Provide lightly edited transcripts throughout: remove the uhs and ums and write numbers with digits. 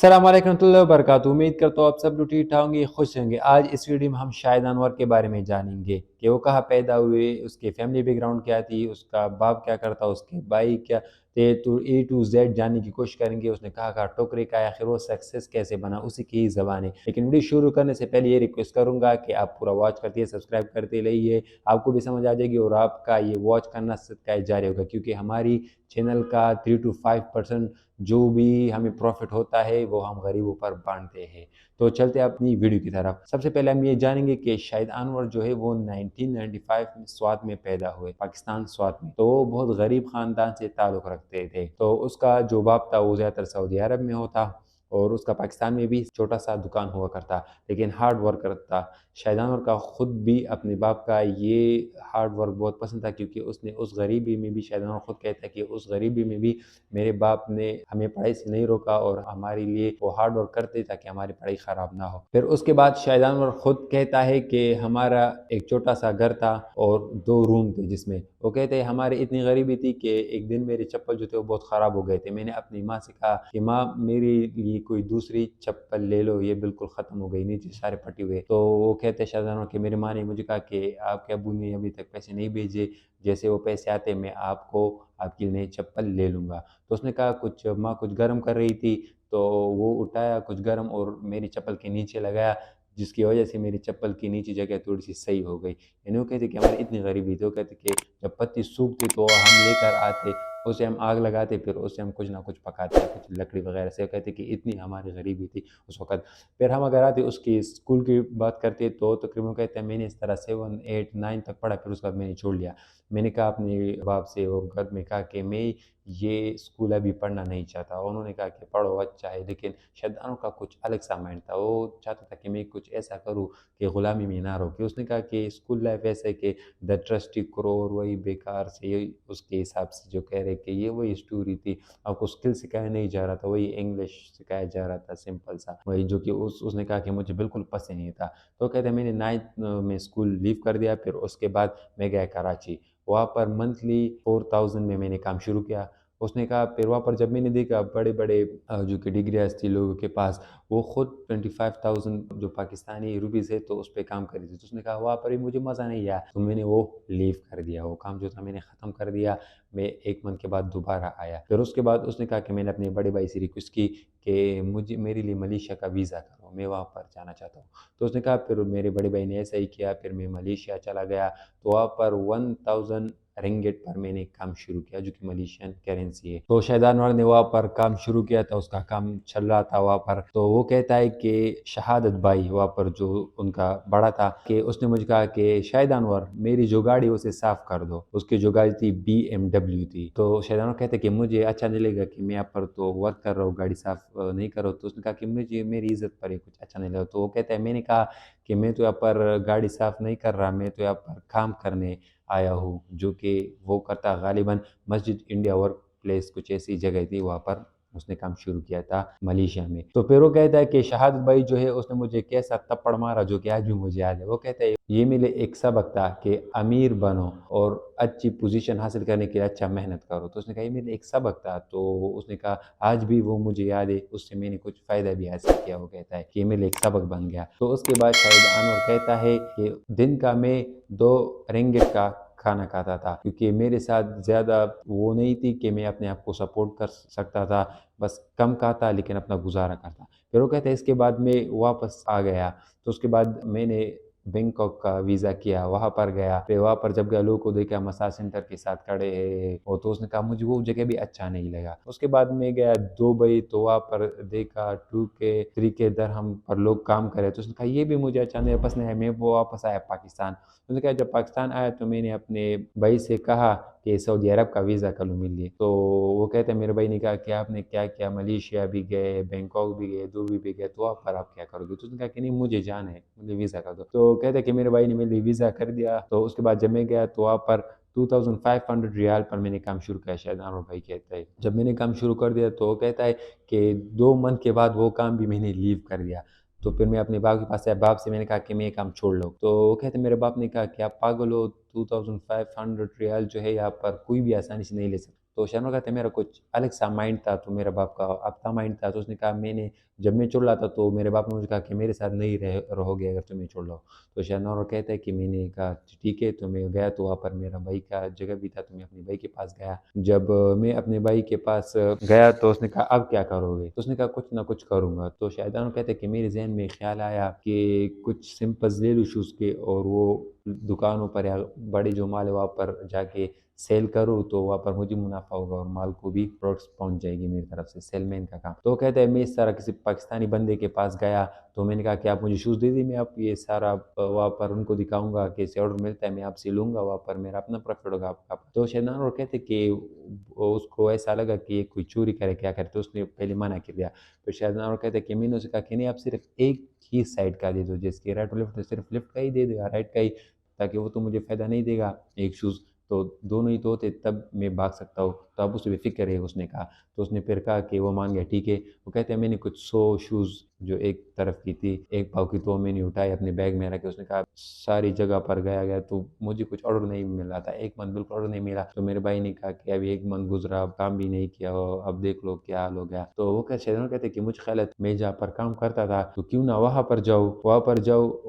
अस्सलाम वालेकुम रहमतुल्लाहि व बरकातुहू। उम्मीद करता हूँ आप सब लोग ठीक ठाक होंगे, खुश होंगे। आज इस वीडियो में हम शाहिद अनवर के बारे में जानेंगे कि वो कहाँ पैदा हुए, उसके फैमिली बैकग्राउंड क्या थी, उसका बाप क्या करता, उसके भाई क्या थे। तो ए टू जेड जानने की कोशिश करेंगे। उसने कहाँ कहाँ टोकरे खाया, आखिर वो सक्सेस कैसे बना, उसी की ज़बान है। लेकिन वीडियो शुरू करने से पहले ये रिक्वेस्ट करूँगा कि आप पूरा वॉच करते सब्सक्राइब करते रहिए, आपको भी समझ आ जाएगी और आपका ये वॉच करना सदका जारी होगा, क्योंकि हमारी चैनल का 3 to 5% जो भी हमें प्रॉफिट होता है वो हम गरीबों पर बांटते हैं। तो चलते हैं अपनी वीडियो की तरफ। सबसे पहले हम ये जानेंगे कि शाहिद अनवर जो है वो 1995 में स्वात में पैदा हुए, पाकिस्तान स्वात में। तो वो बहुत गरीब खानदान से ताल्लुक़ रखते थे। तो उसका जो बाप था वो ज़्यादातर सऊदी अरब में होता और उसका पाकिस्तान में भी छोटा सा दुकान हुआ करता, लेकिन हार्ड वर्क करता। शाहिद अनवर का ख़ुद भी अपने बाप का ये हार्ड वर्क बहुत पसंद था, क्योंकि उसने उस गरीबी में भी, शाहिद अनवर ख़ुद कहता है कि उस गरीबी में भी मेरे बाप ने हमें पढ़ाई से नहीं रोका और हमारे लिए वो हार्ड वर्क करते ताकि हमारी पढ़ाई ख़राब ना हो। फिर उसके बाद शाहिद अनवर ख़ुद कहता है कि हमारा एक छोटा सा घर था और 2 रूम थे, जिसमें वो कहते हैं हमारी इतनी गरीबी थी कि एक दिन मेरे चप्पल जो थे वो बहुत ख़राब हो गए थे। मैंने अपनी माँ से कहा कि माँ मेरे लिए कोई दूसरी चप्पल ले लो, ये बिल्कुल ख़त्म हो गई, नीचे सारे फटे हुए। तो वो कहते हैं शाहिद अनवर कि मेरी माँ ने मुझे कहा कि आपके अब्बू ने अभी तक पैसे नहीं भेजे, जैसे वो पैसे आते मैं आपको आपके लिए नई चप्पल ले लूँगा। तो उसने कहा कुछ माँ कुछ गर्म कर रही थी, तो वो उठाया कुछ गर्म और मेरी चप्पल के नीचे लगाया, जिसकी वजह से मेरी चप्पल की नीचे जगह थोड़ी सी सही हो गई। यानी वो कहते कि हमारी इतनी गरीबी थी। वो कहते कि जब पत्ती सूखती तो हम लेकर आते, उसे हम आग लगाते, फिर उससे हम कुछ ना कुछ पकाते, कुछ लकड़ी वगैरह से। कहते कि इतनी हमारी गरीबी थी उस वक्त। फिर हम अगर आते उसकी स्कूल की बात करते तो तकरीबन कहते हैं मैंने इस तरह 7 8 9 तक पढ़ा, फिर उसके बाद मैंने छोड़ लिया। मैंने कहा अपने बाप से और घर में कहा कि मैं ये स्कूल अभी पढ़ना नहीं चाहता। उन्होंने कहा कि पढ़ो अच्छा है, लेकिन शायद का कुछ अलग सा माइंड था। वो चाहता था कि मैं कुछ ऐसा करूँ कि ग़ुलामी में ना रहो। कि उसने कहा कि स्कूल लाइफ ऐसे है कि द ट्रस्टी क्रोर, वही बेकार से, यही उसके हिसाब से जो कह रहे कि ये वही स्टोरी थी। आपको स्किल सिखाया नहीं जा रहा था, वही इंग्लिश सिखाया जा रहा था सिंपल सा, वही जो कि उसने कहा कि मुझे बिल्कुल पसंद नहीं था। तो कहते मैंने 9th में स्कूल लीव कर दिया। फिर उसके बाद मैं गया कराची। वहाँ पर मंथली 4000 में मैंने काम शुरू किया। उसने कहा फिर वहाँ पर जब मैंने देखा बड़े बड़े जो कि डिग्रियाज थी लोगों के पास, वो खुद 25,000 जो पाकिस्तानी रुपीज़ है तो उस पर काम कर रही थी। तो उसने कहा वहाँ पर भी मुझे मज़ा नहीं आया, तो मैंने वो लीव कर दिया, वो काम जो था मैंने ख़त्म कर दिया। मैं 1 मंथ के बाद दोबारा आया। फिर उसके बाद उसने कहा कि मैंने अपने बड़े भाई से रिक्वेस्ट की कि मुझे मेरे लिए मलेशिया का वीज़ा करो, मैं वहाँ पर जाना चाहता हूँ। तो उसने कहा फिर मेरे बड़े भाई ने ऐसा ही किया। फिर मैं मलेशिया चला गया। तो वहाँ पर 1000 रिंगिट पर मैंने काम शुरू किया, जो कि मलेशियन करेंसी है। तो शाहिद अनवर ने वहाँ पर काम शुरू किया था, उसका काम चल रहा था वहाँ पर। तो वो कहता है कि शहादत भाई वहाँ पर जो उनका बड़ा था, कि उसने मुझे कहा कि शाहिद अनवर मेरी जो गाड़ी उसे साफ़ कर दो। उसकी जो गाड़ी थी BMW थी। तो शाहिद अनवर कहते कि मुझे अच्छा नहीं लगेगा कि मैं यहाँ पर तो वर्क कर रहा हूँ, गाड़ी साफ़ नहीं कर रहा हूँ। तो उसने कहा कि मुझे मेरी इज़्ज़त पर ही कुछ अच्छा नहीं लगा। तो वो कहता है मैंने कहा कि मैं तो यहाँ पर गाड़ी साफ़ नहीं कर रहा, मैं तो यहाँ पर काम करने आया हूँ, जो कि वो करता गालिबन मस्जिद इंडिया वर्क प्लेस, कुछ ऐसी जगह थी, वहाँ पर उसने काम शुरू किया था मलेशिया में। तो फिर वो कहता है कि शहादत भाई जो है उसने मुझे कैसा थप्पड़ मारा, जो कि आज भी मुझे याद है। वो कहता है ये मेरे एक सबक था कि अमीर बनो और अच्छी पोजीशन हासिल करने के लिए अच्छा मेहनत करो। तो उसने कहा ये मेरे एक सबक था। तो उसने कहा आज भी वो मुझे याद है, उससे मैंने कुछ फ़ायदा भी हासिल किया। वो कहता है कि ये मेरे एक सबक बन गया। तो उसके बाद शाहिद अनवर कहता है कि दिन का मैं 2 रिंगिट का खाना खाता था, क्योंकि मेरे साथ ज़्यादा वो नहीं थी कि मैं अपने आप को सपोर्ट कर सकता था। बस कम खाता लेकिन अपना गुजारा करता। फिर वो कहते हैं इसके बाद मैं वापस आ गया। तो उसके बाद मैंने बैंकॉक का वीज़ा किया, वहाँ पर गया। फिर वहाँ पर जब गया, लोगों को देखा मसाज सेंटर के साथ खड़े हैं, और तो उसने कहा मुझे वो जगह भी अच्छा नहीं लगा। उसके बाद मैं गया दुबई। तो वहाँ पर देखा 2K 3K दरहम पर लोग काम करे। तो उसने कहा ये भी मुझे अच्छा नहीं पसंद है, मैं वो वापस आया पाकिस्तान। उसने कहा जब पाकिस्तान आया तो मैंने अपने भाई से कहा कि सऊदी अरब का वीज़ा कर लो मेरे लिए। तो वो कहते हैं मेरे भाई ने कहा कि आपने क्या किया, मलेशिया भी गए, बैंकॉक भी गए, दुबई भी गए, तो वहाँ पर आप क्या करोगे। तो उसने कहा कि नहीं मुझे जाना है, मुझे वीज़ा कर दो। तो कहते हैं कि मेरे भाई ने मेरे लिए वीज़ा कर दिया। तो उसके बाद जब मैं गया तो वहाँ पर 2500 रियाल पर मैंने काम शुरू किया। शायद अनवर भाई कहता है जब मैंने काम शुरू कर दिया तो वो कहता है कि 2 मंथ के बाद वो काम भी मैंने लीव कर दिया। तो फिर मैं अपने बाप के पास आया, बाप से मैंने कहा कि मैं ये काम छोड़ लो। तो वो कहते मेरे बाप ने कहा कि आप पागल हो, 2500 रियाल जो है यहाँ पर कोई भी आसानी से नहीं ले सकता। تو شاہنور کہتے ہیں میرا کچھ الگ سا مائنڈ تھا، تو میرا باپ کا اپنا مائنڈ تھا، تو اس نے کہا جب میں چھوڑ رہا تھا تو میرے باپ نے مجھے کہا کہ میرے ساتھ نہیں رہو گے اگر تمہیں چھوڑ رہا ہو۔ تو شاہنور کہتا ہے کہ میں نے کہا ٹھیک ہے، تو میں گیا تو وہاں پر میرا بھائی کا جگہ بھی تھا، تو میں اپنے بھائی کے پاس گیا۔ جب میں اپنے بھائی کے پاس گیا تو اس نے کہا اب کیا کرو گے؟ تو اس نے کہا کچھ نہ کچھ کروں گا۔ تو شاہدانو کہتے ہیں کہ میرے ذہن میں خیال آیا کہ کچھ سمپل لے لوں شوز کے، اور وہ دکانوں پر یا بڑے جو مال ہے وہاں پر جا کے سیل کروں، تو وہاں پر مجھے منافع ہوگا اور مال کو بھی پروڈکٹس پہنچ جائے گی میری طرف سے، سیل مین کا کام۔ تو وہ کہتا ہے میں اس طرح کسی پاکستانی بندے کے پاس گیا، تو میں نے کہا کہ آپ مجھے شوز دے دیے، میں آپ یہ سارا وہاں پر ان کو دکھاؤں گا کہ اسے آرڈر ملتا ہے، میں آپ سے لوں گا، وہاں پر میرا اپنا پروفٹ ہوگا آپ کا۔ تو شہنان اور کہتے کہ اس کو ایسا لگا کہ یہ کوئی چوری کرے کیا کرے، تو اس نے پہلے منع کر دیا۔ پھر شہنان اور کہتے کہ میں نے اسے کہا کہ نہیں آپ صرف ایک ہی سائڈ کا دے دو، جس کی رائٹ اور لیفٹ، صرف لیفٹ کا ہی دے دو یا رائٹ کا ہی، تاکہ وہ تو مجھے فائدہ نہیں دے گا ایک شوز، تو دونوں ہی تو ہوتے تب میں بھاگ سکتا ہوں، تو اب اسے بھی فکر ہے اس نے کہا۔ تو اس نے پھر کہا کہ وہ مان گیا ٹھیک ہے۔ وہ کہتے ہیں میں نے کچھ 100 شوز جو ایک طرف کی تھی ایک پاؤ کی، تو میں نے اٹھائی اپنے بیگ میں رکھے۔ اس نے کہا ساری جگہ پر گیا تو مجھے کچھ آرڈر نہیں ملا تھا، ایک منتھ بالکل آرڈر نہیں ملا۔ تو میرے بھائی نے کہا کہ ابھی ایک منتھ گزرا، کام بھی نہیں کیا ہو، اب دیکھ لو کیا حال ہو گیا۔ تو وہ شہزادہ کہتے کہ مجھے خیال ہے میں جہاں پر کام کرتا تھا تو کیوں نہ وہاں پر جاؤ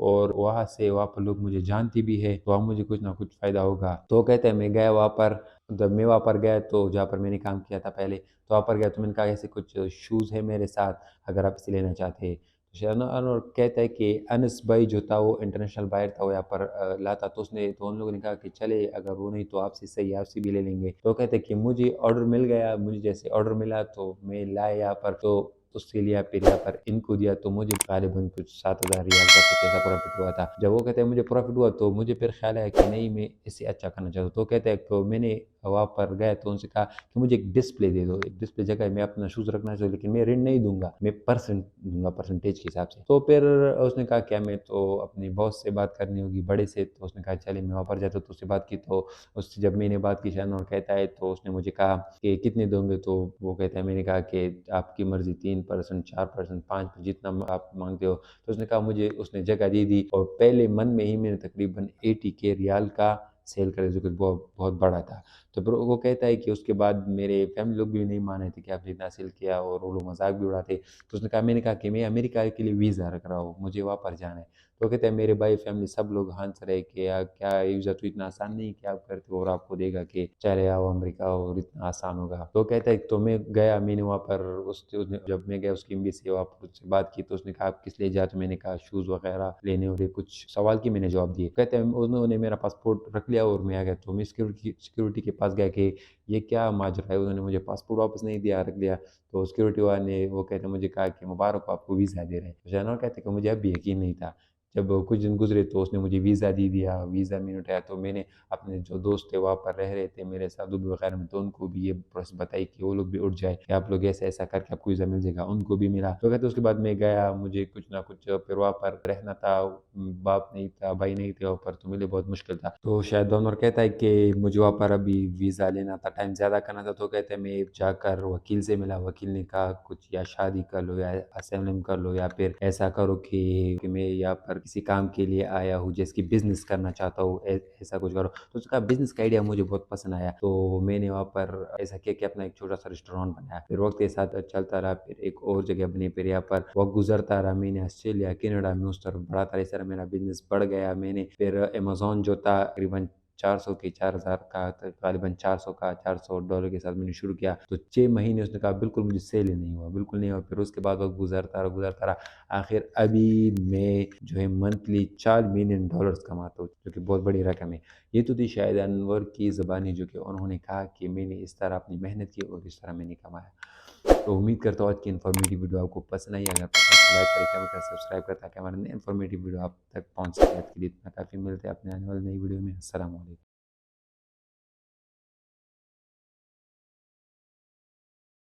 اور وہاں پر لوگ مجھے جانتے بھی ہے، تو وہاں مجھے کچھ نہ کچھ فائدہ ہوگا۔ تو وہ کہتے ہیں میں گیا وہاں پر، جب میں وہاں پر گیا تو جہاں پر میں نے کام کیا تھا پہلے، تو وہاں پر گیا تو میں نے کہا ایسے کچھ شوز ہے میرے ساتھ اگر آپ اسے لینا چاہتے ہیں۔ انور کہتا ہے کہ انس بھائی جو تھا وہ انٹرنیشنل بائر تھا، وہ یہاں پر لاتا، تو ان لوگوں نے کہا کہ چلے اگر وہ نہیں تو آپ سے صحیح، آپ سے بھی لے لیں گے۔ تو کہتے ہیں کہ مجھے آرڈر مل گیا، مجھے جیسے آرڈر ملا تو میں لایا یہاں پر، تو اس کے لیے پھر یہاں پر ان کو دیا، تو مجھے غالباً کچھ 7,000 ریال کا کچھ ایسا پروفٹ ہوا تھا۔ جب وہ کہتے ہیں مجھے پروفٹ ہوا تو مجھے پھر خیال آیا کہ نہیں میں اس سے اچھا کرنا چاہتا ہوں۔ تو کہتے ہیں کہ میں نے وہاں پر گیا تو ان سے کہا کہ مجھے ایک ڈسپلے دے دو، ایک ڈسپلے جگہ میں اپنا شوز رکھنا چاہوں، لیکن میں رینٹ نہیں دوں گا، میں پرسنٹ دوں گا، پرسنٹیج کے حساب سے۔ تو پھر اس نے کہا کیا میں تو اپنی باس سے بات کرنی ہوگی، بڑے سے، تو اس نے کہا چلے میں وہاں پر جاتا تو اس سے بات کی، تو اس سے جب میں نے بات کی شان اور کہتا ہے تو اس نے مجھے کہا کہ کتنے دوں گے؟ تو وہ کہتا ہے میں نے کہا کہ آپ کی مرضی، 3%، 4%، 5%، جتنا آپ مانگتے ہو۔ تو اس نے کہا مجھے اس نے جگہ دی اور پہلے من میں ہی میں نے تقریباً 80K ریال کا سیل کرے، جو کہ بہت بڑا تھا۔ تو پھر وہ کہتا ہے کہ اس کے بعد میرے فیملی لوگ بھی نہیں مانے تھے کہ آپ نے اتنا سیل کیا، اور وہ لوگ مذاق بھی اڑاتے۔ تو اس نے کہا میں نے کہا کہ میں امریکہ کے لیے ویزا رکھ رہا ہوں، مجھے وہاں پر جانا ہے۔ تو کہتے ہیں میرے بھائی فیملی سب لوگ ہنس رہے کہ کیا ویزا تو اتنا آسان نہیں کہ آپ کرتے اور آپ کو دے گا کہ چلے آؤ امریکہ اور اتنا آسان ہوگا۔ تو کہتا ہے تو میں گیا، میں نے وہاں پر جب میں گیا اس کی ایمبیسی وہاں پر اس سے بات کی، تو اس نے کہا آپ کس لیے جاتے؟ میں نے کہا شوز وغیرہ لینے، اور کچھ سوال کی میں نے جواب دیے۔ کہتے ہیں انہوں نے میرا پاسپورٹ رکھ لیا اور میں آ گیا، تو میں سیکورٹی کے پاس گیا کہ یہ کیا ماجرا ہے، انہوں نے مجھے پاسپورٹ واپس نہیں دیا، رکھ لیا۔ تو سیکورٹی والے نے وہ کہتے ہیں مجھے کہا کہ مبارک ہو آپ کو ویزا دے رہے ہیں۔ جانور کہتے ہیں کہ مجھے اب بھی یقین نہیں تھا۔ جب کچھ دن گزرے تو اس نے مجھے ویزا دے دیا، ویزا میں نے اٹھایا، تو میں نے اپنے جو دوست تھے وہاں پر رہ رہے تھے میرے ساتھ دبئی وغیرہ میں، تو ان کو بھی یہ پروسیس بتائی کہ وہ لوگ بھی اٹھ جائے کہ آپ لوگ ایسا ایسا کر کے آپ کو ویزا مل جائے گا، ان کو بھی ملا۔ تو کہتے اس کے بعد میں گیا، مجھے کچھ نہ کچھ پھر وہاں پر رہنا تھا، باپ نہیں تھا، بھائی نہیں تھے وہاں پر، تو میرے بہت مشکل تھا۔ تو شاید دونر کہتا ہے کہ مجھے وہاں پر ابھی ویزا لینا تھا، ٹائم زیادہ کرنا تھا، تو کہتے ہیں میں جا کر وکیل سے ملا، وکیل نے کہا کچھ یا شادی کر لو یا اسائلم کر لو، یا پھر ایسا کرو کہ میں یہاں پر کسی کام کے لیے آیا ہوں جس کی بزنس کرنا چاہتا ہوں، ایسا کچھ کرو۔ تو اس کا بزنس کا آئیڈیا مجھے بہت پسند آیا، تو میں نے وہاں پر ایسا کیا کہ اپنا ایک چھوٹا سا ریسٹورینٹ بنایا، پھر وقت کے ساتھ چلتا رہا، پھر ایک اور جگہ بنی، پھر یہاں پر وقت گزرتا رہا، میں نے آسٹریلیا کینیڈا میں اس طرف بڑھاتا رہا، اس طرح میرا بزنس بڑھ گیا۔ میں نے پھر امیزون جو تھا تقریباً 400 کا غالباً 400 کے ساتھ میں نے شروع کیا، تو 6 مہینے اس نے کہا بالکل مجھے سیل ہی نہیں ہوا، بالکل نہیں ہوا۔ پھر اس کے بعد وقت گزرتا رہا، آخر ابھی میں جو ہے منتھلی $4 ملین کماتا ہوں، جو کہ بہت بڑی رقم ہے۔ یہ تو تھی شاہد انور کی زبانی، جو کہ انہوں نے کہا کہ میں نے اس طرح اپنی محنت کی اور اس طرح میں نے کمایا۔ تو امید کرتا ہوں آج کی انفارمیٹیو ویڈیو آپ کو پسند آئی، اگر پسند تو لائک کریں، کمنٹ کریں، سبسکرائب کریں، تاکہ ہمارے نئے انفارمیٹیو ویڈیو آپ تک پہنچ سکے۔ آج کے لیے اتنا کافی، ملتے ہیں اپنے آنے والے نئی ویڈیو میں۔ السلام علیکم۔